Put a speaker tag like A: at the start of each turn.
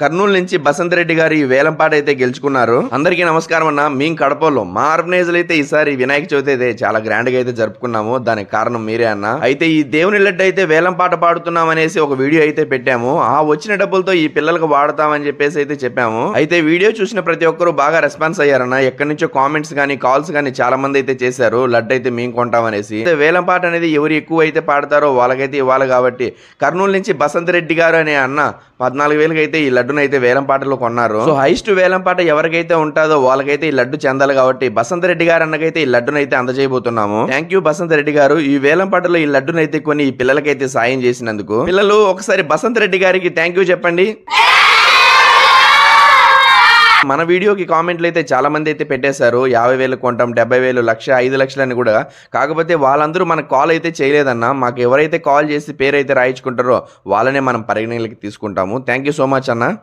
A: కర్నూలు నుంచి బసంత్ రెడ్డి గారు ఈ వేలంపాట అయితే గెలుచుకున్నారు. అందరికీ నమస్కారం అన్న. మేము కడపలో మా ఆర్గనైజర్లు అయితే ఈసారి వినాయక చవితి అయితే చాలా గ్రాండ్ గా అయితే జరుపుకున్నాము. దానికి కారణం మీరే అన్న. అయితే ఈ దేవుని లడ్డు అయితే వేలంపాట పాడుతున్నాం అనేసి ఒక వీడియో అయితే పెట్టాము. ఆ వచ్చిన డబ్బులతో ఈ పిల్లలకు వాడతామని చెప్పేసి అయితే చెప్పాము. అయితే వీడియో చూసిన ప్రతి ఒక్కరు బాగా రెస్పాన్స్ అయ్యారన్న. ఎక్కడి నుంచో కామెంట్స్ గానీ కాల్స్ గానీ చాలా మంది అయితే చేశారు. లడ్డు అయితే మేము కొంటామనేసి. వేలంపాట అనేది ఎవరు ఎక్కువ అయితే పాడతారో వాళ్ళకైతే ఇవ్వాలి కాబట్టి కర్నూలు నుంచి బసంత్ రెడ్డి గారు అనే అన్న 14,000 అయితే ఈ లడ్డును అయితే వేలం పాటలో కొన్నారు. సో హైస్ట్ వేలం పాట ఎవరికైతే ఉంటుందో వాళ్ళకైతే ఈ లడ్డు చెందాలి కాబట్టి బసంత్ రెడ్డి గారు అన్నకైతే ఈ లడ్డును అయితే అందజేయబోతున్నాము. థ్యాంక్ యూ బసంత్ రెడ్డి గారు. ఈ వేలం పాటలో ఈ లడ్డును అయితే కొన్ని ఈ పిల్లలకైతే సాయం చేసినందుకు. పిల్లలు ఒకసారి బసంత్ రెడ్డి గారికి థ్యాంక్ యూ చెప్పండి. మన వీడియోకి కామెంట్లు అయితే చాలా మంది అయితే పెట్టేశారు. 50,000 కొంటాం, 70,000, 1,00,000, 5,00,000 అని కూడా. కాకపోతే వాళ్ళందరూ మనకు కాల్ అయితే చేయలేదన్న. మాకు ఎవరైతే కాల్ చేసి పేరు అయితే రాయించుకుంటారో వాళ్ళనే మనం పరిగణలోకి తీసుకుంటాము. థ్యాంక్ యూ సో మచ్ అన్న.